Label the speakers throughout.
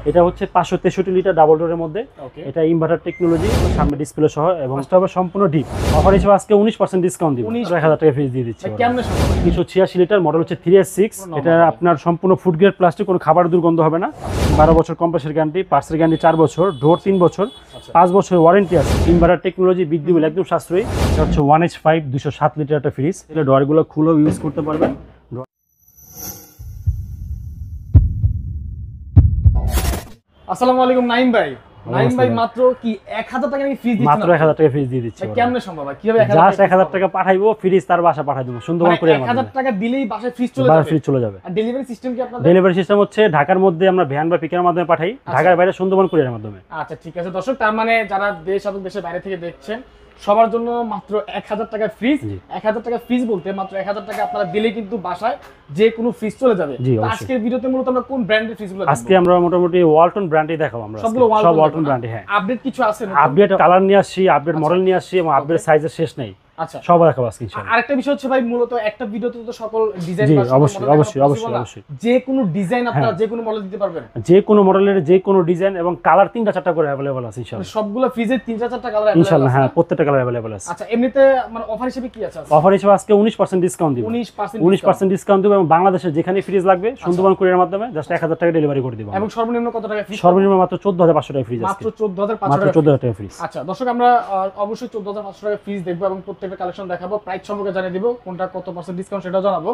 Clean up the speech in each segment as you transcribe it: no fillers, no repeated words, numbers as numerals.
Speaker 1: এটা হচ্ছে 563 litre double ডোরের মধ্যে। এটা ইনভার্টার টেকনোলজি, সামনে ডিসপ্লে সহ, এবং এটা হবে সম্পূর্ণ ডিপ। অফার হিসেবে আজকে 19% ডিসকাউন্ট দিব, 1000 টাকা ফ্রিজ দিয়ে দিচ্ছি।
Speaker 2: কেমনে সম্ভব?
Speaker 1: 386 লিটার, মডেল হচ্ছে 3S6। এটা আপনার সম্পূর্ণ ফুড গ্রেড প্লাস্টিক, কোনো খাবার দুর্গন্ধ হবে না। 12 বছর কম্প্রেসর গ্যারান্টি, পার্টসের গ্যারান্টি 4 বছর, ডোর 3 বছর, 5 বছর ওয়ারেন্টি আছে। ইনভার্টার টেকনোলজি, বিদ্যুৎ বিল একদম সাশ্রয়ী। এটা হচ্ছে 1H5 207 লিটার একটা ফ্রিজ। এটা ডোরগুলো খুলেও ইউজ করতে পারবেন।
Speaker 2: আসসালামু আলাইকুম নাইম ভাই। নাইম ভাই মাত্র কি 1000 টাকা নাকি ফ্রিজ দিচ্ছেন?
Speaker 1: মাত্র 1000 টাকা ফ্রিজ দিয়ে দিচ্ছি।
Speaker 2: কেমনে সম্ভব ভাই? কিভাবে 1000
Speaker 1: জাস্ট 1000 টাকা পাঠাইবো, ফ্রিজ তার বাসা পাঠাই দেব সুন্দরবন করে।
Speaker 2: 1000 টাকা দিলেই বাসায় ফ্রিজ চলে যাবে?
Speaker 1: ফ্রিজ চলে যাবে।
Speaker 2: আর ডেলিভারি সিস্টেম কি আপনাদের?
Speaker 1: ডেলিভারি সিস্টেম হচ্ছে ঢাকার মধ্যে আমরা ভ্যান বা পিকের মাধ্যমে পাঠাই, ঢাকার বাইরে সুন্দরবন কুরিয়ারের মাধ্যমে।
Speaker 2: আচ্ছা ঠিক আছে দর্শক, তার মানে যারা দেশ এবং দেশের বাইরে থেকে দেখছেন সবার জন্য মাত্র 1000 টাকা ফ্রিজ। 1000 টাকা ফ্রিজ বলতে মাত্র 1000 টাকা আপনারা দিলে কিন্তু বাসায় যে কোনো ফ্রিজ চলে যাবে। আজকের ভিডিওতে মূলত আমরা কোন ব্র্যান্ডের ফ্রিজগুলো দেখাবো? আজকে আমরা মোটামুটি ওয়ালটন ব্র্যান্ডই দেখাবো। আমরা সব ওয়ালটন ব্র্যান্ডই। হ্যাঁ, আপডেট কিছু আছে না? আপডেট কালার নিয়ে আসছি, আপডেট মডেল নিয়ে আসছি, এবং আপডেট সাইজের শেষ নাই। আচ্ছা, সব দেখাবো আজকে ইনশাআল্লাহ। আরেকটা বিষয় হচ্ছে ভাই, মূলত একটা ভিডিওতে তো সকল ডিজাইন বা অবশ্যই যে কোনো ডিজাইন আপনারা যে কোনো মডেল দিতে পারবেন। যে কোনো মডেলের যে কোনো ডিজাইন এবং কালার 3টা 4টা করে अवेलेबल আছে ইনশাআল্লাহ। সবগুলো ফ্রিজের 3টা 4টা কালার अवेलेबल ইনশাআল্লাহ। হ্যাঁ, প্রত্যেকটা কালার अवेलेबल আছে। আচ্ছা, এমনিতে মানে অফার হিসেবে কি আছে? অফার হিসেবে আজকে 19% ডিসকাউন্ট দিব। 19% ডিসকাউন্ট দিব, এবং বাংলাদেশের যেখানে ফ্রিজ লাগবে সুন্দরবন কুরিয়ারের মাধ্যমে জাস্ট 1000 টাকা ডেলিভারি করে দিব। এবং সর্বনিম্ন কত টাকা ফ্রিজ? সর্বনিম্ন মাত্র 14500 টাকা ফ্রিজ আছে। মাত্র 14500 টাকা ফ্রিজ। আচ্ছা দর্শক, আমরা অবশ্যই 14500 টাকা ফ্রিজ দেখব এবং প্রত্যেকটা কালেকশন দেখাবো, প্রাইস সম্পর্কে জানিয়ে দিব, কোনটা কত পার্সেন্ট ডিসকাউন্ট সেটাও জানাবো।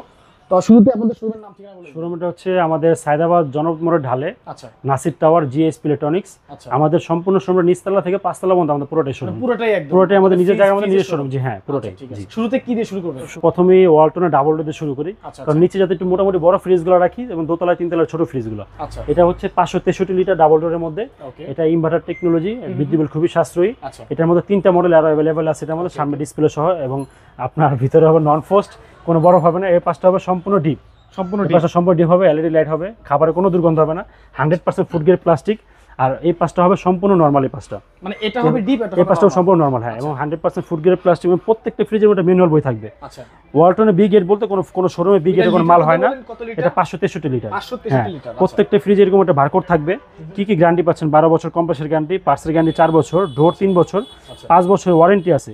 Speaker 2: তো শুরুতে আপনাদের শোরুমের নাম ঠিকানা বলুন। শোরুমটা হচ্ছে আমাদের সায়দাবাদ জনপদ মোড়ের ঢালে, আচ্ছা, নাসির টাওয়ার, G.H.P Electronics। আমাদের সম্পূর্ণ শোরুমের নিচতলা থেকে 5 তলা পর্যন্ত আমাদের পুরোটাই শোরুম। পুরোটাই আমাদের নিজের জায়গা, আমাদের নিজের শোরুম। জি হ্যাঁ, পুরোটাই। জি, শুরুতে কি দিয়ে শুরু করবেন? প্রথমে ওয়ালটনের ডাবল ডোর দিয়ে শুরু করি, কারণ নিচে যাতে একটু মোটামুটি বড় ফ্রিজগুলো রাখি, এবং দোতলায় 3 তলায় ছোট ফ্রিজগুলো। এটা হচ্ছে 563 লিটার ডাবল ডোরের মধ্যে। এটা ইনভার্টার টেকনোলজি, বিদ্যুৎ বিল খুবই সাশ্রয়ী। এটার মধ্যে 3টা মডেল আরো अवेलेबल আছে। এটার মধ্যে সামনে ডিসপ্লে সহ, এবং আপনার ভিতরে হবে নন ফ্রস্ট, কোনো বরফ হবে না। এই পাশটা হবে সম্পূর্ণ ডিপ, সম্পূর্ণ ডিপ হবে, এলইডি লাইট হবে, খাবারের কোনো দুর্গন্ধ হবে না, 100% ফুড গ্রেড প্লাস্টিক। আর এই পাশটা হবে সম্পূর্ণ নরমাল। এই পাশটা মানে এটা হবে ডিপ, এই পাশটাও সম্পূর্ণ নরমাল। হ্যাঁ, এবং 100% ফুড গ্রেড প্লাস্টিক, এবং প্রত্যেকটা ফ্রিজের মধ্যে ম্যানুয়াল বই থাকবে। আচ্ছা, ওয়ালটনের বি গ্রেড বলতে কোনো শোরুমে বি গ্রেডের কোনো মাল হয় না। এটা 563 লিটার। প্রত্যেকটা ফ্রিজে এরকম একটা বারকোড থাকবে। কি কি গ্যারান্টি পাচ্ছেন? 12 বছর কম্প্রেসর গ্যারান্টি, পার্টসের গ্যারান্টি 4 বছর, ডোর 3 বছর, 5 বছর ওয়ারেন্টি আছে।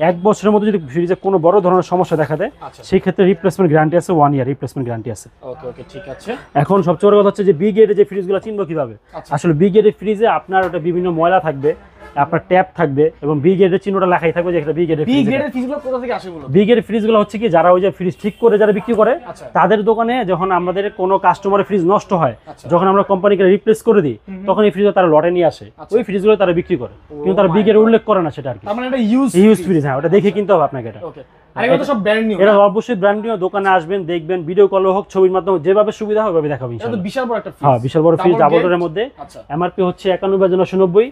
Speaker 2: 1 বছরের মধ্যে যদি ফ্রিজে কোনো বড় ধরনের সমস্যা দেখা দেয়, সেই ক্ষেত্রে রিপ্লেসমেন্ট গ্যারান্টি আছে, 1 ইয়ার রিপ্লেসমেন্ট গ্যারান্টি আছে। ওকে ওকে, ঠিক আছে। এখন সবচেয়ে বড় কথা হচ্ছে যে বি গ্রেডের যে ফ্রিজগুলো চিনবো কিভাবে? আসলে বি গ্রেডের ফ্রিজে আপনার ওটা বিভিন্ন ময়লা থাকবে, আপনার ট্যাপ থাকবে, এবং বি গ্রেডের চিহ্নটা লেখাই থাকবে যে এটা বি গ্রেডের ফ্রিজ। বি গ্রেডের ফ্রিজগুলো কোথা থেকে আসে বলো? বি গ্রেডের ফ্রিজগুলো হচ্ছে কি, যারা ওই যে ফ্রিজ ঠিক করে যারা বিক্রি করে, তাদের দোকানে যখন আমাদের কোনো কাস্টমারের ফ্রিজ নষ্ট হয়, যখন আমরা কোম্পানিকে রিপ্লেস করে দিই, তখন এই ফ্রিজগুলো তারা লটে নিয়ে আসে, ওই ফ্রিজগুলো তারা বিক্রি করে, কিন্তু তারা বি গ্রেড উল্লেখ করে না সেটা আর কি। মানে এটা ইউজ ফ্রিজ। হ্যাঁ, ওটা দেখে কিনতে হবে আপনাকে। এটা আর এটা তো সব ব্র্যান্ড নিউ। এটা অবশ্যই ব্র্যান্ড নিউ। দোকানে আসবেন, দেখবেন, ভিডিও কল হোক, ছবির মাধ্যমে যেভাবে সুবিধা হবে ওইভাবে দেখাবো ইনশাআল্লাহ। এটা তো বিশাল বড় একটা ফ্রিজ। হ্যাঁ, বিশাল বড় ফ্রিজ, ডাবল ডোরের মধ্যে। এমআরপি হচ্ছে 91990,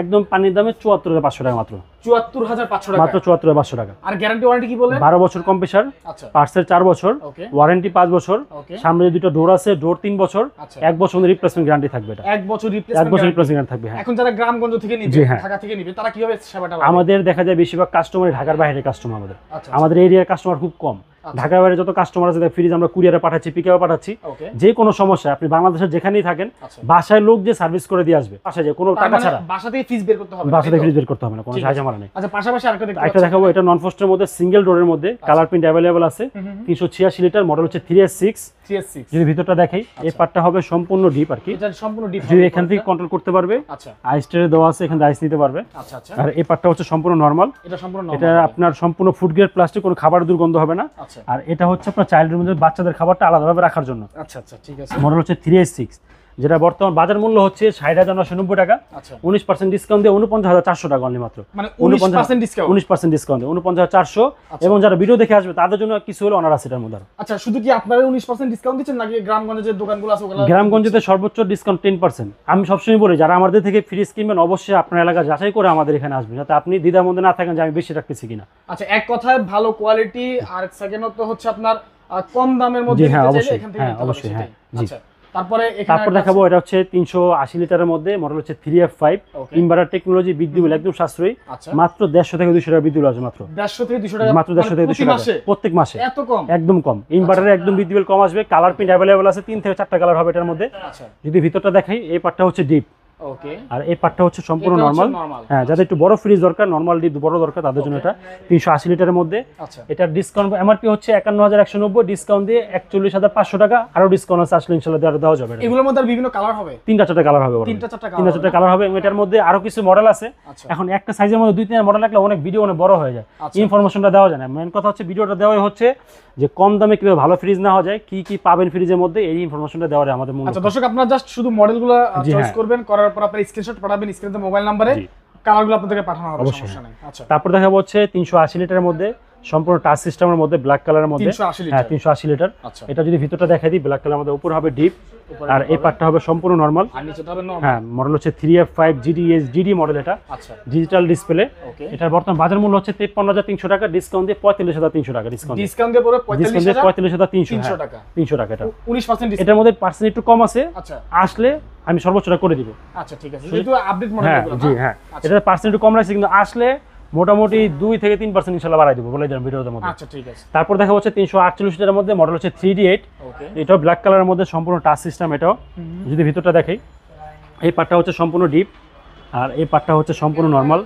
Speaker 2: একদম পানির দামে 74500 টাকা মাত্র। 74500 টাকা, মাত্র 74500 টাকা। আর গ্যারান্টি ওয়ারেন্টি কি বলেন? 12 বছর কম্প্রেসর, পার্টসের 4 বছর, ওয়ারেন্টি 5 বছর, সামনে যে দুটো ডোর আছে, ডোর 3 বছর, 1 বছর রিপ্লেসমেন্ট গ্যারান্টি থাকবে। এটা 1 বছর রিপ্লেসমেন্ট থাকবে। হ্যাঁ, এখন যারা গ্রামগঞ্জ থেকে নিবে, ঢাকা থেকে নিবে, তারা কিভাবে সেবাটা পাবে? আমাদের দেখা যায় বেশিরভাগ কাস্টমার ঢাকার বাইরের কাস্টমার। আমাদের এরিয়ার কাস্টমার খুব কম। ঢাকার বাইরে যত কাস্টমার আছে ফ্রিজ আমরা কুরিয়ারে পাঠাচ্ছি, পিকআপে পাঠাচ্ছি। যে কোনো সমস্যা আপনি বাংলাদেশের যেখানেই থাকেন, বাসায় লোক যে সার্ভিস করে দিয়ে আসবে, বাসায় যে কোনো টাকা ছাড়া। বাসা থেকে ফ্রিজ বের করতে হবে? বাসা থেকে ফ্রিজ বের করতে হবে না, কোনো ঝামেলা নেই। আচ্ছা, পাশাপাশি আরেকটা দেখাবো। এটা নন ফ্রস্টের মধ্যে সিঙ্গেল ডোরের মধ্যে, কালার প্রিন্ট अवेलेबल আছে। 386 লিটার, মডেল হচ্ছে 3S6। যদি ভিতরটা দেখাই, এই পার্টটা হবে সম্পূর্ণ ডিপ আর কি। এটা সম্পূর্ণ ডিপ, যে এখান থেকে কন্ট্রোল করতে পারবে। আচ্ছা, আইস ট্রে দেওয়া আছে, এখানে আইস নিতে পারবে। আচ্ছা আচ্ছা। আর এই পার্টটা হচ্ছে সম্পূর্ণ নরমাল। এটা সম্পূর্ণ নরমাল। এটা আপনার সম্পূর্ণ ফুড গ্রেড প্লাস্টিক, কোনো খাবার দুর্গন্ধ হবে না। আর এটা হচ্ছে আপনার চাইল্ডের মধ্যে বাচ্চাদের খাবারটা আলাদাভাবে রাখার জন্য। আচ্ছা আচ্ছা, ঠিক আছে। মডেল হচ্ছে 3S6, যেটা বর্তমান বাজার মূল্য হচ্ছে 60990 টাকা। 19% ডিসকাউন্ট দিয়ে 49400 টাকা অনলি মাত্র। মানে 19% ডিসকাউন্ট দিয়ে 49400। এবং যারা ভিডিও দেখে আসবে তাদের জন্য কিছু হলো অনার আছে এটার মধ্যে। আচ্ছা, শুধু কি আপনারা 19% ডিসকাউন্ট দিচ্ছেন নাকি গ্রামগঞ্জে যে দোকানগুলো আছে ওগুলো? গ্রামগঞ্জে সর্বোচ্চ ডিসকাউন্ট 10%। আমি সবসময় বলি, যারা আমাদের থেকে ফ্রিজ কিনবেন অবশ্যই আপনার এলাকা যাচাই করে আমাদের এখানে আসবেন, যাতে আপনি দ্বিধার মধ্যে না থাকেন যে আমি বেশি রাখতেছি কিনা। আচ্ছা, এক কথায় ভালো কোয়ালিটি, আর সেকেন্ড হচ্ছে আপনার কম দামের মধ্যে নিতে চাইলে এখান থেকে নিতে পারবেন। হ্যাঁ, অবশ্যই। হ্যাঁ, আচ্ছা, তারপর
Speaker 1: দেখাবো এটা হচ্ছে 380 লিটারের মধ্যে মডেল হচ্ছে 3F5 ইনভার্টার টেকনোলজি, বিদ্যুৎ বিল একদম সাশ্রয়ী, মাত্র 150 থেকে 200 টাকা বিদ্যুৎ আছে মাত্র
Speaker 2: 150 থেকে 200 টাকা,
Speaker 1: মাত্র 150 থেকে 200 টাকা প্রত্যেক মাসে,
Speaker 2: এত কম,
Speaker 1: একদম কম। ইনভার্টারে একদম বিদ্যুৎ বিল কম আসবে। কালার প্রিন্ট अवेलेबल আছে, 3 থেকে 4টা কালার হবে এটার মধ্যে। যদি ভিতরটা দেখাই, এই পার্টটা হচ্ছে ডিপ,
Speaker 2: ওকে,
Speaker 1: আর এই পার্টটা হচ্ছে সম্পূর্ণ নরমাল। হ্যাঁ, যাদের একটু বড় ফ্রিজ দরকার, নরমাল ডিপ বড় দরকার, তাদের জন্য এটা 380 লিটারের মধ্যে। এটা ডিসকাউন্ট এমআরপি হচ্ছে 51190, ডিসকাউন্ট দিয়ে 41500 টাকা, আরো ডিসকাউন্ট আছে, আসলে ইনশাআল্লাহ দেওয়া যাবে।
Speaker 2: এগুলোর মধ্যে বিভিন্ন কালার হবে,
Speaker 1: 3টা কালার হবে, 3টা কালার হবে। এবং এটার মধ্যে আরো কিছু মডেল আছে। এখন একটা সাইজের মধ্যে 2-3 মডেল রাখলে অনেক ভিডিও অনেক বড় হয়ে যায়, ইনফরমেশনটা দেওয়া যায় না। মেইন কথা হচ্ছে ভিডিওটা দেওয়াই হচ্ছে যে কম দামে কিভাবে ভালো ফ্রিজ নেওয়া যায়, কি কি পাবেন ফ্রিজের মধ্যে, এই ইনফরমেশনটা দেওয়ার আমাদের মূল।
Speaker 2: আচ্ছা দর্শক, আপনারা জাস্ট শুধু মডেলগুলো চয়েস করবেন, করার পর আপনারা স্ক্রিনশট পাঠাবেন স্ক্রিনে মোবাইল নম্বরে, কালারগুলো আপনাদেরকে পাঠানো হবে, সমস্যা নেই। আচ্ছা, তারপর
Speaker 1: দেখাবো হচ্ছে 380 লিটারের মধ্যে সম্পূর্ণ টাচ সিস্টেমের মধ্যে, ব্ল্যাক কালারের মধ্যে। 380 লিটার। এটা যদি ভিতরটা দেখাই দিই, ব্ল্যাক কালারের মধ্যে, উপর হবে ডিপ, আর এই পার্টটা হবে সম্পূর্ণ নরমাল,
Speaker 2: আর নিচেটা হবে নরমাল।
Speaker 1: হ্যাঁ, মডেল হচ্ছে 3F5 GDS মডেল এটা। আচ্ছা, ডিজিটাল ডিসপ্লে। এটার বর্তমান বাজার মূল্য হচ্ছে 53300 টাকা, ডিসকাউন্ট দিয়ে 45300 টাকা, ডিসকাউন্ট দিয়ে পুরো 45300 টাকা, 300 টাকা। এটা
Speaker 2: 19% ডিসকাউন্ট,
Speaker 1: এটার মধ্যে পার্সেন্ট একটু কম আছে। আচ্ছা, আসলে আমি সর্বোচ্চটা করে দিব।
Speaker 2: আচ্ছা ঠিক আছে, যেহেতু আপডেট মডেলগুলো।
Speaker 1: জি হ্যাঁ, এটা পার্সেন্ট একটু কম রাখছে, কিন্তু আসলে মোটামুটি 2 থেকে 3% ইনশাআল্লাহ বাড়াই দেব, বলে দিলাম ভিডিওর মধ্যে।
Speaker 2: আচ্ছা ঠিক আছে।
Speaker 1: তারপর দেখা হচ্ছে 348 লিটারের মধ্যে মডেল হচ্ছে 3D8, এটাও ব্ল্যাক কালারের মধ্যে, সম্পূর্ণ টাচ সিস্টেম। এটাও যদি ভিতরটা দেখাই, এই পার্টটা হচ্ছে সম্পূর্ণ ডিপ, আর এই পার্টটা হচ্ছে সম্পূর্ণ নরমাল।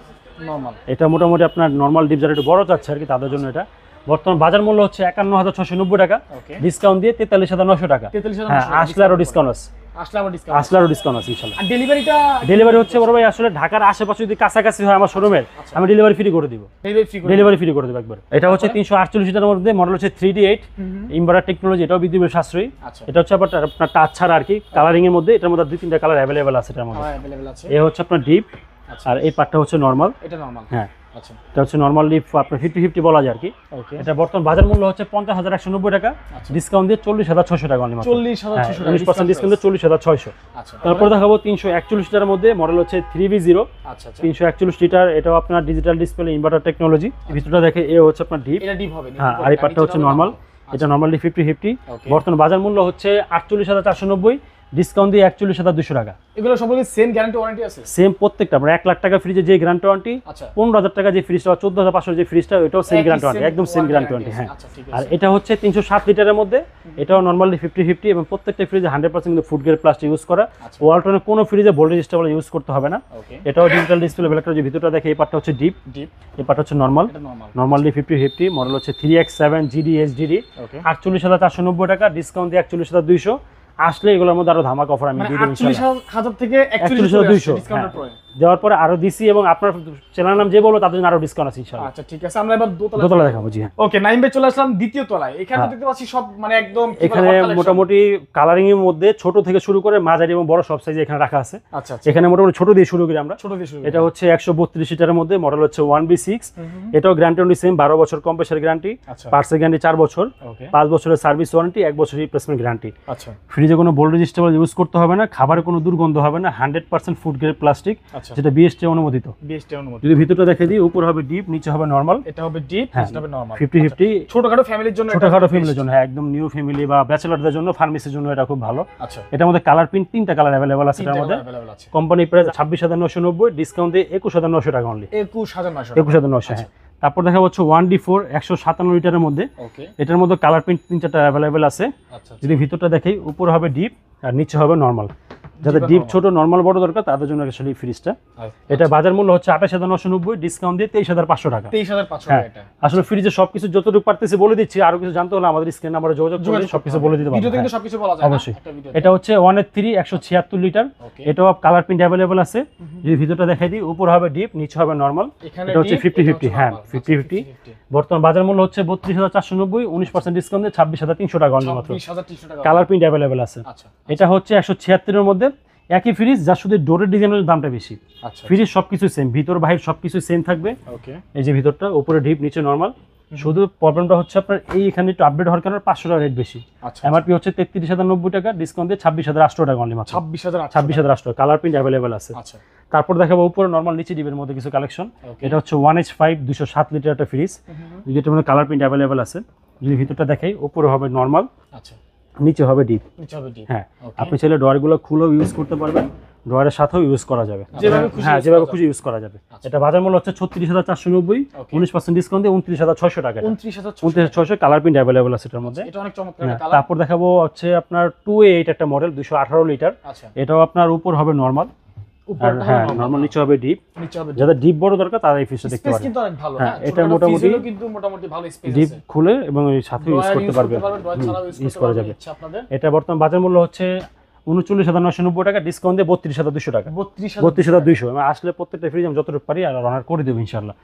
Speaker 1: এটা মোটামুটি আপনার নরমাল ডিপ যারা একটু বড় চাচ্ছে আর কি, তাদের জন্য এটা। বর্তমান বাজার মূল্য হচ্ছে 51690 টাকা, ডিসকাউন্ট দিয়ে 43900 টাকা। হ্যাঁ, আসলে আরো ডিসকাউন্ট আছে, ইনশাআল্লাহ। আর ডেলিভারি হচ্ছে বড় ভাই, আসলে ঢাকার আশেপাশে যদি কাছাকাছি হয় আমার শোরুমের, আমি ডেলিভারি ফ্রি করে দিব, একবার। এটা হচ্ছে 348 লিটারের মধ্যে মডেল হচ্ছে 3D8 ইনভার্টার টেকনোলজি, এটাও বিদ্যুৎ বিল সাশ্রয়ী। এটা হচ্ছে আপনার টাচ ছাড়া আর কি, কালারিং এর মধ্যে। এটার মধ্যে 2-3টা কালার अवेलेबल আছে এটার মধ্যে। এই হচ্ছে আপনার ডিপ, আর এই পার্টটা হচ্ছে নরমাল।
Speaker 2: এটা নরমাল,
Speaker 1: হ্যাঁ। আচ্ছা, এটা হচ্ছে নরমাল ডিপ, আপনার 50-50 বলা যায় আর কি। এটা বর্তমান বাজার মূল্য হচ্ছে 50190 টাকা, ডিসকাউন্ট দিয়ে 40600 টাকা অনলি,
Speaker 2: 40600 টাকা,
Speaker 1: 19% ডিসকাউন্ট দিয়ে 40600। আচ্ছা, তারপর দেখাবো 341 লিটারের মধ্যে মডেল হচ্ছে 3V0। আচ্ছা, 341 লিটার, এটাও আপনার ডিজিটাল ডিসপ্লে, ইনভার্টার টেকনোলজি। ভিতরটা দেখে এ হচ্ছে আপনার ডিপ,
Speaker 2: এটা ডিপ হবে।
Speaker 1: হ্যাঁ, আর এই পার্টটা হচ্ছে নরমাল। এটা নরমালি 50-50। বর্তমান বাজার মূল্য হচ্ছে 48490, ডিসকাউন্ট দিয়ে 41200 টাকা।
Speaker 2: এগুলো সবগুলো সেম গ্যারান্টি ওয়ারেন্টি আছে?
Speaker 1: সেম, প্রত্যেকটা। আমরা 1 লাখ টাকা ফ্রিজে যে গ্যারান্টি ওয়ারেন্টি, 15000 টাকা যে ফ্রিজটা, 14500 যে ফ্রিজটা, এটাও সেম গ্যারান্টি ওয়ারেন্টি, একদম সেম গ্যারান্টি ওয়ারেন্টি। হ্যাঁ, আর এটা হচ্ছে 307 লিটারের মধ্যে, এটাও নরমালি 50-50, এবং প্রত্যেকটা ফ্রিজে 100% কিন্তু ফুড গ্রেড প্লাস্টিক ইউজ করা। ওয়ালটনের কোনো ফ্রিজে ভোল্টেজ স্টেবল ইউজ করতে হবে না। এটাও ডিজিটাল ডিসপ্লে, ব্ল্যাক কালার। যে ভিতরটা দেখে, এই পার্টটা হচ্ছে ডিপ, এই পার্টটা হচ্ছে নরমাল, নরমালি 50-50। মডেল হচ্ছে 3X7 GDSGD, 48490 টাকা, ডিসকাউন্ট দিয়ে 41200। আসলে এগুলোর মধ্যে আরো ধামাকা অফার আমি দিয়ে দেব ইনশাআল্লাহ।
Speaker 2: 48000 থেকে 41200 ডিসকাউন্টের পরে
Speaker 1: দেওয়ার পরে আরো দিছি, এবং আপনার চ্যানেল নাম যে বলবো তাদের জন্য আরো ডিসকাউন্ট আছে ইনশাআল্লাহ।
Speaker 2: আচ্ছা ঠিক আছে, আমরা এবার দোতলা দেখাবো। জি হ্যাঁ, ওকে, নাইম ভাই চলে আসলাম দ্বিতীয় তলায়। এখানে দেখতে পাচ্ছি সব মানে একদম
Speaker 1: এখানে মোটামুটি কালারিং এর মধ্যে ছোট থেকে শুরু করে মাঝারি এবং বড় সব সাইজে এখানে রাখা আছে। আচ্ছা, এখানে মোটামুটি ছোট দিয়ে শুরু করি আমরা। এটা হচ্ছে 132 লিটারের মধ্যে মডেল হচ্ছে 1B6, এটাও গ্যারান্টি অনলি সেম, 12 বছর কম্প্রেসার গ্যারান্টি, পার্টসের গ্যারান্টি 4 বছর, 5 বছরের সার্ভিস ওয়ারেন্টি, 1 বছর রিপ্লেসমেন্ট গ্যারান্টি। আচ্ছা, ফ্রিজে কোনো ভোল্টেজ স্টেবল ইউজ করতে হবে না, খাবারে কোনো দুর্গন্ধ হবে না, 100% ফুড গ্রেড প্লাস্টিক, যেটা বিএসটি অনুমোদিত। যদি ভিতরটা দেখে দিই, উপর হবে ডিপ, নিচে হবে নরমাল। এটা হবে ডিপ, নিচে হবে নরমাল, 50-50।
Speaker 2: ছোটখাটো ফ্যামিলির জন্য,
Speaker 1: হ্যাঁ, একদম নিউ ফ্যামিলি বা ব্যাচেলরদের জন্য, ফার্মেসির জন্য এটা খুব ভালো। আচ্ছা, এটার মধ্যে কালার প্রিন্ট 3টা কালার अवेलेबल আছে এটার মধ্যে। কোম্পানি প্রাইস 26990, ডিসকাউন্ট দিয়ে 21900 টাকা অনলি, 21900। হ্যাঁ, তারপর দেখা হচ্ছে 1D4 157 লিটারের মধ্যে, এটার মধ্যে কালার প্রিন্ট 3-4টা अवेलेबल আছে। যদি ভিতরটা দেখি, উপর হবে ডিপ আর নিচে হবে নরমাল। যাদের ডিপ ছোট নরমাল বড় দরকার তাদের জন্য আসলে ফ্রিজটা। এটা বাজার মূল্য হচ্ছে 28990, ডিসকাউন্ট দিয়ে 23500 টাকা। 23500 টাকা। এটা আসলে ফ্রিজে সবকিছু যতটুকু পারতেছি বলে দিচ্ছি, আরো কিছু জানতে হলে আমাদের স্ক্রিন নাম্বারে যোগাযোগ করে সবকিছু বলে দিতে পারবো।
Speaker 2: ভিডিওতে কিন্তু সবকিছু বলা যায়
Speaker 1: অবশ্যই। এটা হচ্ছে 183 176 লিটার, এটাও কালার প্রিন্ট अवेलेबल আছে। যদি ভিতরটা দেখাই দিই, উপর হবে ডিপ, নিচে হবে নরমাল। এটা হচ্ছে 50-50। হ্যাঁ, 50-50। বর্তমান বাজার মূল্য হচ্ছে 32490, 19% ডিসকাউন্ট দিয়ে 26300 টাকা অনলি মাত্র। কালার প্রিন্ট अवेलेबल আছে। এটা হচ্ছে 176 এর মধ্যে, একই ফ্রিজ, যা শুধু ডোরের ডিজাইনের দামটা বেশি। আচ্ছা, ফ্রিজ সবকিছু সেম, ভিতর বাহির সবকিছু সেম থাকবে। ওকে, এই যে ভিতরটা, উপরে ডিপ, নিচে নরমাল। শুধু প্রবলেমটা হচ্ছে আপনার এইখানে একটু আপডেট হওয়ার কারণে 500 টাকা রেট বেশি। এমআরপি হচ্ছে 33090 টাকা, ডিসকাউন্ট দিয়ে 26800 টাকা অনলি মাত্র। 26800 কালার প্রিন্ট अवेलेबल আছে। আচ্ছা, তারপর দেখাবো উপরে নরমাল, নিচে ডিপের মধ্যে কিছু কালেকশন। এটা হচ্ছে 1H5 207 লিটার একটা ফ্রিজ, যেটার মধ্যে কালার প্রিন্ট अवेलेबल আছে। যদি ভিতরটা দেখাই, উপরে হবে নরমাল। আচ্ছা, নিচে হবে ডিপ।
Speaker 2: নিচে হবে ডিপ,
Speaker 1: হ্যাঁ আপনি চাইলে ডয়ারগুলো খুলেও ইউজ করতে পারবেন, ডয়ারের সাথেও ইউজ করা যাবে, হ্যাঁ যেভাবে খুশি ইউজ করা যাবে। এটা বাজার মূল্য হচ্ছে 36,490, 19% ডিসকাউন্ট দিয়ে 29,600 টাকা। 29,600 কালার প্রিন্ট অ্যাভেলেবল আছে এটার মধ্যে।
Speaker 2: এটা অনেক চমৎকার কালার।
Speaker 1: তারপর দেখাবো হচ্ছে আপনার 2A8 একটা মডেল 218 লিটার। এটাও আপনার উপর হবে নরমাল, হ্যাঁ নরমাল, নিচে হবে ডিপ। যাদের ডিপ বড় দরকার তারা এই ফ্রিজটা দেখতে পারেন, কিন্তু অনেক ভালো। হ্যাঁ এটা মোটামুটি
Speaker 2: ভালো স্পেস আছে,
Speaker 1: ডিপ খুলে এবং এর সাথে ইউজ করতে পারবে, ইউজ করা যাবে। এটা বর্তমান বাজার মূল্য হচ্ছে 39,990 টাকা, ডিসকাউন্ট দিয়ে 32,200 টাকা। 32,200 আমি আসলে প্রত্যেকটা ফ্রিজ আমি যতটুকু পারি আর রানার করে দেব ইনশাআল্লাহ।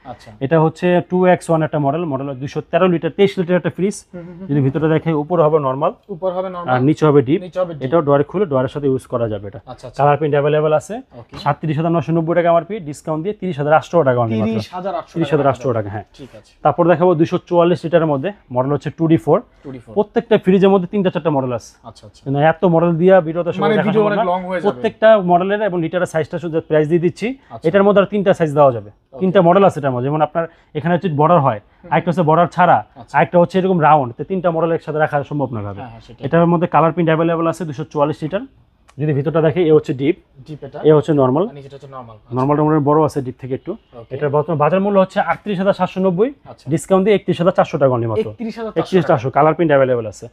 Speaker 1: এটা হচ্ছে 2X1 একটা মডেল 213 লিটার 23 লিটার একটা ফ্রিজ। যদি ভিতরে দেখে উপরে হবে নরমাল, আর নিচে হবে ডিপ। এটাও ডয়ার খুলে ডয়ারের সাথে ইউজ করা যাবে। এটা কালার প্রিন্ট अवेलेबल আছে। 37,990 টাকা এমআরপি, ডিসকাউন্ট দিয়ে 30,800 টাকা অনলি, 30,800 টাকা। হ্যাঁ ঠিক আছে। তারপর দেখাবো 244 লিটারের মধ্যে মডেল হচ্ছে 2D4। প্রত্যেকটা ফ্রিজের মধ্যে 3টা-4টা মডেল আছে। আচ্ছা আচ্ছা, মানে এত মডেল দিয়া ভিডিওতে প্রত্যেকটা মডেলের এবং লিটারের সাইজটা শুধু প্রাইস দিয়ে দিচ্ছি। এটার মধ্যে আর 3টা সাইজ দেওয়া যাবে, 3টা মডেল আছে এটার মধ্যে। যেমন আপনার এখানে হচ্ছে বর্ডার হয়, আরেকটা হচ্ছে বর্ডার ছাড়া, আরেকটা হচ্ছে এরকম রাউন্ড। তো 3টা মডেল একসাথে রাখা সম্ভব না ভাবে। এটার মধ্যে কালার প্রিন্ট अवेलेबल আছে 244 লিটার। যদি ভিতরটা দেখে এ হচ্ছে ডিপ, এ হচ্ছে নরমাল, নরমালটা মনে বড় আছে ডিপ থেকে একটু। এটার বর্তমান বাজার মূল্য হচ্ছে 38,790, ডিসকাউন্ট দিয়ে 31,400 টাকা অনলি মাত্র। 31,400 কালার প্রিন্ট अवेलेबल আছে।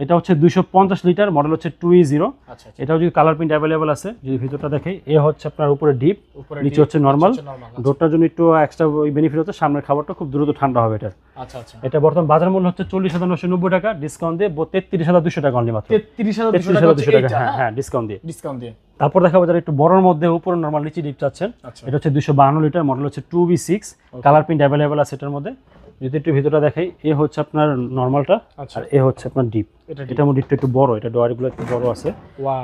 Speaker 1: এটা হচ্ছে 250 লিটার মডেল হচ্ছে 2E0। এটাও যদি কালার প্রিন্ট अवेलेबल আছে। যদি ভিতরটা দেখে এ হচ্ছে আপনার উপরে ডিপ, নিচে হচ্ছে নরমাল। ডোরটার জন্য একটু এক্সট্রা বেনিফিট হচ্ছে সামনের খাবারটা খুব দ্রুত ঠান্ডা হবে এটা। আচ্ছা আচ্ছা। এটা বর্তমান বাজার মূল্য হচ্ছে 40,990 টাকা, ডিসকাউন্ট দিয়ে 33,200 টাকা অনলি মাত্র। 33,200 টাকা, হ্যাঁ হ্যাঁ ডিসকাউন্ট দিয়ে। তারপর দেখাবো যারা একটু বড়র মধ্যে উপরে নরমাল নিচে ডিপ চাচ্ছেন, এটা হচ্ছে 252 লিটার মডেল হচ্ছে 2B6, কালার প্রিন্ট अवेलेबल আছে এটার মধ্যে। যদি একটু ভিতরটা দেখাই, এ হচ্ছে আপনার নরমালটা আর এ হচ্ছে আপনার ডিপ। এটার মধ্যে একটু বড়, এটা ডয়ারগুলো একটু বড় আছে,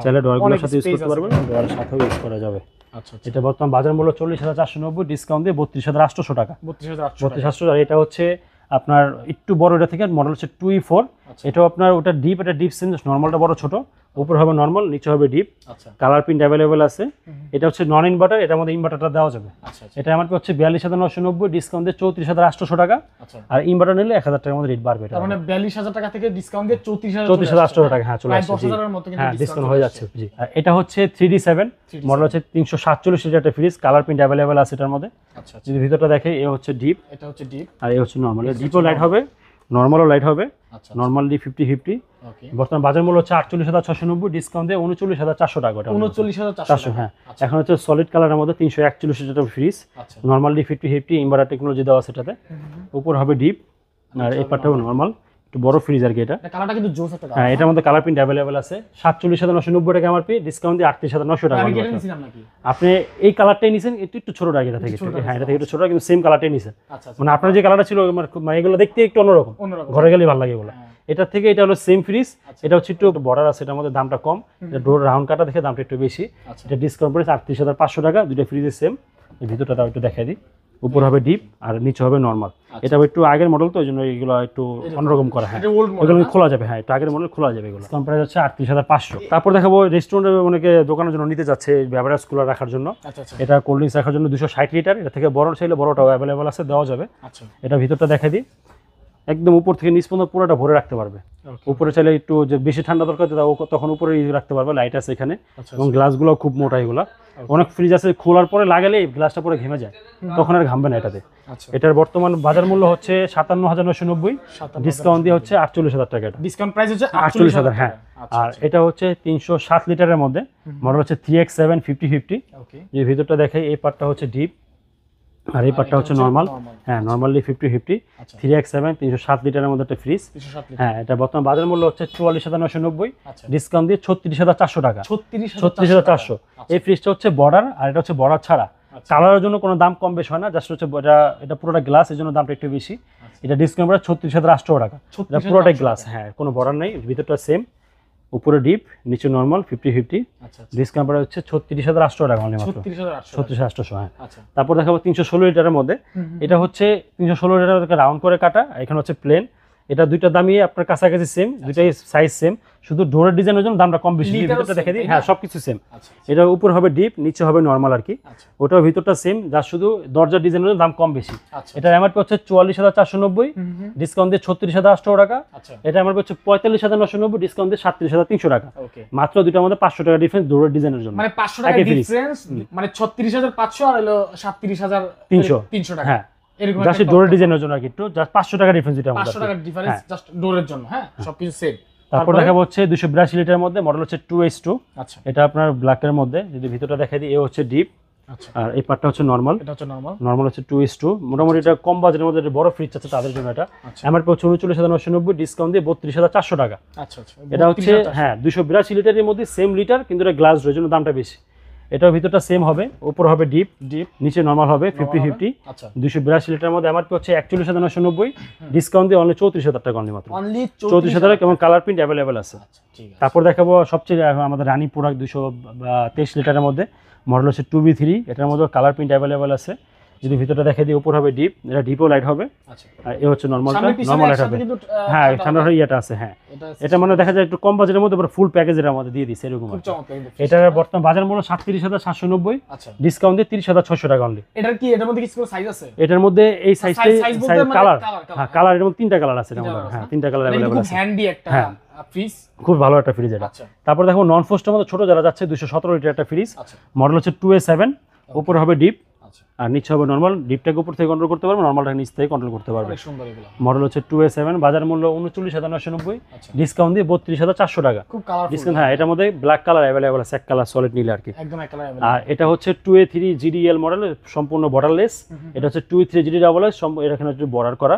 Speaker 1: চাইলে ডয়ারগুলোর সাথে ইউজ করতে পারবেন, ডয়ারের সাথেও ইউজ করা যাবে। আচ্ছা, এটা বর্তমান বাজার মূল্য 40,490, ডিসকাউন্ট দিয়ে 32,800 টাকা। 32,800। আর এটা হচ্ছে আপনার একটু বড়, এটা থেকে মডেল হচ্ছে 2E4। এটাও আপনার ওটা ডিপ, এটা ডিপ সেন্স, নরমালটা বড় ছোট, উপরে হবে নরমাল, নিচে হবে ডিপ। কালার প্রিন্ট अवेलेबल আছে। এটা হচ্ছে নন ইনভার্টার, এটার মধ্যে ইনভার্টারটা দেওয়া যাবে। এটা এমআরপি হচ্ছে 42,990, ডিসকাউন্ট দিয়ে 34,800 টাকা। আর ইনভার্টার নিলে 1,000 টাকার মধ্যে রেট বাড়বে। তার মানে 42,000 টাকা থেকে ডিসকাউন্ট দিয়ে 34,800 টাকা, হ্যাঁ চলে আসছে, 10,000 এর মতো কিন্তু ডিসকাউন্ট হয়ে যাচ্ছে। জি, আর এটা হচ্ছে 3D7 মডেল হচ্ছে 347 লিটার একটা ফ্রিজ, কালার প্রিন্ট अवेलेबल আছে এটার মধ্যে। যদি ভিতরটা দেখে, এ হচ্ছে ডিপ, এটা হচ্ছে ডিপ, আর এ হচ্ছে নরমাল। ডিপও লাইট হবে, নরমালও লাইট হবে। নরমালি 50-50। বর্তমান বাজার মূল্য হচ্ছে 48,690, ডিসকাউন্ট দিয়ে 39,400 টাকা। 39,400, হ্যাঁ। এখন হচ্ছে সলিড কালারের মধ্যে 341 litre fridge, normally 50-50, inverter technology দেওয়া আছে এটাতে। উপর হবে ডিপ, আর এই পার্টটাও নরমাল, একটু বড় ফ্রিজ আর কি। এটা কালারটা কিন্তু জোস একটা কালার। হ্যাঁ, এটার মধ্যে কালার প্রিন্ট अवेलेबल আছে। 47,990 টাকা এমআরপি, ডিসকাউন্ট দিয়ে 38,900 টাকা। আপনি এই কালারটাই নিছেন, একটু ছোট টাকা এটা থেকে। হ্যাঁ, এটা থেকে একটু ছোট, কিন্তু সেম কালারটাই নিছেন। মানে আপনার যে কালারটা ছিল মানে এগুলো দেখতে একটু অন্যরকম, ঘরে গেলে ভালো লাগে এগুলো। এটা থেকে এটা হলো সেম ফ্রিজ, এটা হচ্ছে একটু বর্ডার আছে, এটার মধ্যে দামটা কম, এটা ডোর রাউন্ড কাটা দেখে দামটা একটু বেশি। এটা ডিসকাউন্ট প্রাইস 38,500 টাকা। দুটো ফ্রিজের সেম। এই ভিতরটা একটু দেখাই দিই, উপর হবে ডিপ আর নিচে হবে নরমাল। এটা একটু আগের মডেল, তো ওই জন্য এগুলো একটু অন্যরকম করা। হ্যাঁ, এগুলো খোলা যাবে, হ্যাঁ একটু আগের মডেল খোলা যাবে এগুলো। ডিসকাউন্ট প্রাইস হচ্ছে 38,500। তারপর দেখাবো রেস্টুরেন্টে অনেকে দোকানের জন্য নিতে যাচ্ছে বেভারেজ কুলার রাখার জন্য। এটা কোল্ড ড্রিঙ্কস রাখার জন্য 260 লিটার, এটা থেকে বড় চাইলে বড়টাও अवेलेबल আছে, দেওয়া যাবে। এটা ভিতরটা দেখাই দিই, একদম উপর থেকে নিচ পর্যন্ত পুরোটা ভরে রাখতে পারবে। উপরে চাইলে একটু যে বেশি ঠান্ডা দরকার তখন উপরে রাখতে পারবে, লাইট আছে এখানে, এবং গ্লাসগুলো খুব মোটা। এগুলা অনেক ফ্রিজ আছে খোলার পরে লাগালে গ্লাসটা পুরো ঘেমে যায়, তখন আর ঘামবে না এটাতে। এটার বর্তমান বাজার মূল্য হচ্ছে 57,990, ডিসকাউন্ট দিয়ে হচ্ছে 48,000 টাকা। ডিসকাউন্ট প্রাইস হচ্ছে 48,000, হ্যাঁ। আর এটা হচ্ছে 307 লিটারের মধ্যে মডেল হচ্ছে 3X7 50-50। যে ভিতরটা দেখে, এই পার্টটা হচ্ছে ডিপ আর এই পার্টটা হচ্ছে নরমাল। হ্যাঁ, নরমালি 50-50। 3X7 307 লিটারের মধ্যে একটা ফ্রিজ। হ্যাঁ, এটা বর্তমান বাজার মূল্য হচ্ছে 44,990, ডিসকাউন্ট দিয়ে 36,400 টাকা। 36,400। এই ফ্রিজটা হচ্ছে বর্ডার, আর এটা হচ্ছে বর্ডার ছাড়া। কালারের জন্য কোনো দাম কম বেশি হয় না, জাস্ট হচ্ছে এটা পুরোটা গ্লাস, এই জন্য দামটা একটু বেশি। এটা ডিসকাউন্ট করে 36,800 টাকা। এটা পুরোটাই গ্লাস, হ্যাঁ কোনো বর্ডার নেই, ভিতরটা সেম, উপরে ডিপ নিচে নরমাল 50-50। ডিসকাউন্ট প্রাইস হচ্ছে 36,800 টাকা অনলি মাত্র। 36,800, হ্যাঁ। তারপর দেখাবো 316 লিটারের মধ্যে। এটা হচ্ছে 316 লিটার রাউন্ড করে কাটা, এখানে হচ্ছে প্লেন। এটা দুইটা দামই আপনার কাছাকাছি সেম, দুইটাই সাইজ সেম, শুধু ডোরের ডিজাইনের জন্য দামটা কম বেশি। ভিতরটা দেখে দিই, হ্যাঁ সবকিছু সেম। এটা উপর হবে ডিপ, নিচে হবে নরমাল আর কি। ওটার ভিতরটা সেম, যা শুধু দরজার ডিজাইনের জন্য দাম কম বেশি। এটা এমআরপি হচ্ছে 44,490, ডিসকাউন্ট দিয়ে 36,800 টাকা। এটা এমআরপি হচ্ছে 45,990, ডিসকাউন্ট দিয়ে 37,300 টাকা। মাত্র দুইটার মধ্যে 500 টাকা ডিফারেন্স ডোরের ডিজাইনের জন্য।
Speaker 2: মানে 500 টাকা ডিফারেন্স, মানে 36,500 আর হলো 37,300 টাকা।
Speaker 1: হ্যাঁ, জাস্ট ডোরের ডিজাইনের জন্য আর কি, একটু জাস্ট 500 টাকা ডিফারেন্স। এটা
Speaker 2: 500 টাকা ডিফারেন্স জাস্ট ডোরের জন্য। হ্যাঁ, সবকিছু সেম।
Speaker 1: তারপর দেখাবো হচ্ছে 282 লিটারের মধ্যে, মডেল হচ্ছে 2H2।
Speaker 2: আচ্ছা,
Speaker 1: এটা আপনার ব্ল্যাকের মধ্যে। যদি ভিতরটা দেখাই দিই, এ হচ্ছে ডিপ,
Speaker 2: আচ্ছা,
Speaker 1: আর এই পার্টটা হচ্ছে নরমাল।
Speaker 2: এটা হচ্ছে নরমাল।
Speaker 1: নরমাল হচ্ছে 2H2। মোটামুটি এটা কম বাজেটের মধ্যে বড় ফ্রিজ আছে তাদের জন্য। এটা এমআরপি হচ্ছে 39,990, ডিসকাউন্ট দিয়ে 32,400 টাকা।
Speaker 2: আচ্ছা আচ্ছা,
Speaker 1: এটা হচ্ছে হ্যাঁ 282 লিটারের মধ্যে সেম লিটার, কিন্তু এটা গ্লাস এর জন্য দামটা বেশি। এটার ভিতরটা সেম হবে, উপর হবে ডিপ, নিচে নরমাল হবে 50-50। 282 লিটারের মধ্যে এমআরপি হচ্ছে 41,990, ডিসকাউন্ট দিয়ে অনলি 34,000 টাকা অনলি মাত্র। 34,000 এবং কালার প্রিন্ট অ্যাভেলেবেল আছে। তারপর দেখাবো সবচেয়ে আমাদের রানি প্রোডাক্ট 223 লিটারের মধ্যে, মডেল হচ্ছে 2B3। এটার মধ্যে কালার প্রিন্ট অ্যাভেলেবেল আছে। যদি ভিতরটা দেখে দিই, উপর হবে ডিপ, এটা ডিপও লাইট হবে, আর এ হচ্ছে নরমালটা, নরমাল লাইট হবে। হ্যাঁ, সামনে ইয়েটা আছে। হ্যাঁ, এটা মানে দেখা যায় একটু কম বাজেটের মধ্যে ফুল প্যাকেজ এর মধ্যে দিয়ে দিচ্ছে এরকম। এটার বর্তমান বাজার মূল্য 37,790, ডিসকাউন্ট দিয়ে 30,600 টাকা অনলি।
Speaker 2: এটার কি এটার মধ্যে কিছু সাইজ আছে?
Speaker 1: এটার মধ্যে এই সাইজটাই কালার, হ্যাঁ কালার এর মধ্যে 3টা কালার আছে এর মধ্যে। হ্যাঁ, 3টা কালার अवेलेबल আছে।
Speaker 2: খুব হ্যান্ডি একটা ফ্রিজ,
Speaker 1: খুব ভালো একটা ফ্রিজ এটা। তারপর দেখো নন ফ্রস্টের মধ্যে ছোট যারা যাচ্ছে 217 লিটার একটা ফ্রিজ, মডেল হচ্ছে 2A7। উপর হবে ডিপ আর নিচে হবে নরমাল। ডিপটাকে উপর থেকে কন্ট্রোল করতে পারবে, নরমালটাকে নিচ থেকে কন্ট্রোল করতে পারবে। মডেল হচ্ছে 2A7, বাজার মূল্য 39,990, ডিসকাউন্ট দিয়ে 32,400 টাকা।
Speaker 2: খুব কালারফুল
Speaker 1: ডিসকাউন্ট। হ্যাঁ, এটার মধ্যে ব্ল্যাক কালার अवेलेबल আছে, এক কালার সলিড নীল আর কি,
Speaker 2: একদম এক কালার अवेलेबल।
Speaker 1: আর এটা হচ্ছে 2A3 GDL মডেল, সম্পূর্ণ বর্ডারলেস। এটা হচ্ছে 2A3 GD ডাবল এস, এটা এখানে একটু বর্ডার করা।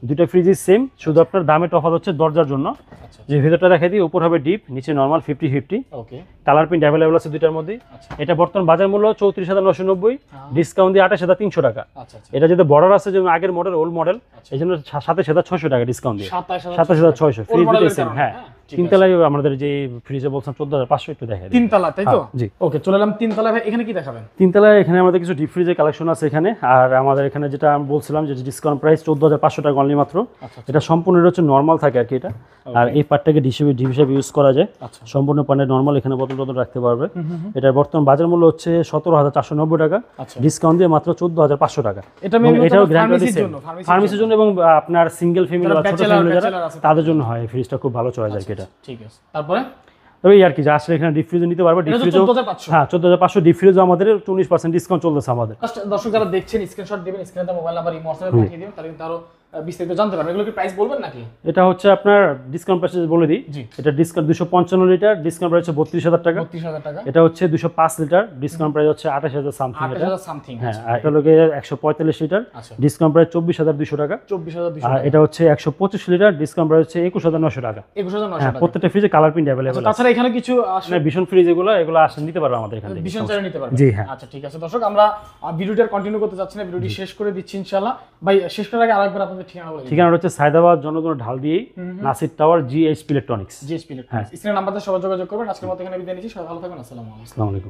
Speaker 1: দুটো ফ্রিজই সেম, শুধু আপনার দামে তফাৎ হচ্ছে দরজার জন্য। যে ভিতরটা দেখাই দিই, উপর হবে ডিপ, নিচে নরমাল 50-50। ওকে, কালার প্রিন্ট अवेलेबल আছে দুইটার মধ্যে। এটা বর্তমান বাজার মূল্য 34,990, ডিসকাউন্ট দিয়ে 28,300 টাকা। এটা যেটা বর্ডার আছে, যেমন আগের মডেল ওল্ড মডেল, এইজন্য 27,600 টাকা ডিসকাউন্ট দিয়ে 27,600 ফ্রিজ দুটো সেম। হ্যাঁ, তিনতলায় আমাদের যে ফ্রিজে বলছেন 14,500, একটু দেখাই
Speaker 2: তিনতলা, তাই তো?
Speaker 1: জি।
Speaker 2: ওকে, চলে এলাম তিনতলা। ভাই এখানে কি দেখাবেন?
Speaker 1: তিনতলায় এখানে আমাদের কিছু ডিপ ফ্রিজের কালেকশন আছে এখানে। আর আমাদের এখানে যেটা আমি বলছিলাম যে ডিসকাউন্ট প্রাইস 14,500 টাকা অনলি মাত্র। এটা সম্পূর্ণ হচ্ছে নরমাল থাকে আর কি এটা। আর এই পার্টটাকে ডিপ হিসেবে ইউজ করা যায়, সম্পূর্ণ পার্টে নরমাল, এখানে বোতল রাখতে পারবে। এটার বর্তমান বাজার মূল্য হচ্ছে 17,490 টাকা, ডিসকাউন্ট দিয়ে মাত্র 14,500 গ্যারান্টি। এটাও ফার্মেসির জন্য এবং আপনার সিঙ্গেল ফ্যামিলি বা ছোট ফ্যামিলি যারা তাদের জন্য হয়। এই ফ্রিজটা খুব ভালো চলে যায় এটা।
Speaker 2: ঠিক আছে, তারপরে
Speaker 1: তবে আর কি, আসলে এখানে ডিপ ফ্রিজও নিতে পারবে। ডিপ ফ্রিজও 14,500 ডিপ ফ্রিজও আমাদের 19% ডিসকাউন্ট চলতেছে আমাদের।
Speaker 2: দর্শক যারা দেখছেন, স্ক্রিনশট দিবেন, স্ক্রিনে মোবাইল নাম্বার ইমো হোয়াটসঅ্যাপে পাঠিয়ে দিবেন, তাহলে কিন্তু আরো বিস্তারিত জানতে পারবেন। এগুলো কি প্রাইস বলবেন নাকি?
Speaker 1: এটা হচ্ছে আপনার ডিসকাউন্ট প্রাইস বলে দিই। এটা ডিসকাউন্ট 255 লিটার, ডিসকাউন্ট প্রাইস হচ্ছে 32,000 টাকা।
Speaker 2: 32,000 টাকা।
Speaker 1: এটা হচ্ছে 205 লিটার, ডিসকাউন্ট প্রাইস হচ্ছে 28,000 সামথিং।
Speaker 2: 28,000 সামথিং।
Speaker 1: হ্যাঁ, আর এটা হলো 145 লিটার, ডিসকাউন্ট প্রাইস 24,200 টাকা।
Speaker 2: 24,200
Speaker 1: আর এটা হচ্ছে 125 লিটার, ডিসকাউন্ট প্রাইস হচ্ছে 21,900 টাকা।
Speaker 2: 21,900
Speaker 1: টাকা। প্রত্যেকটা ফ্রিজে কালার প্রিন্ট अवेलेबल আছে।
Speaker 2: তাছাড়া এখানে কিছু আসলে
Speaker 1: ভীষণ ফ্রিজ এগুলো আসলে নিতে পারবে আমাদের এখান থেকে,
Speaker 2: ভীষণ চাইলে নিতে পারবে।
Speaker 1: জি হ্যাঁ।
Speaker 2: আচ্ছা, ঠিক আছে দর্শক, আমরা ভিডিওটা কন্টিনিউ করতে যাচ্ছি না, ভিডিওটি শেষ করে দিচ্ছি ইনশাআল্লাহ। ভাই শেষ করার আগে আরেকবার আপনাদের ঠিকানা বলে দিন।
Speaker 1: ঠিকানা হচ্ছে সায়দাবাদ জনগণ ঢাল দিয়ে Nasir tower, G.H.P Electronics।
Speaker 2: G.H.P Electronics। স্ক্রিনে নাম্বারতে সবাই যোগাযোগ করবেন। আজকের মতো এখানে বিদায় নিচ্ছি। সবাই ভালো থাকবেন। আসসালামু আলাইকুম।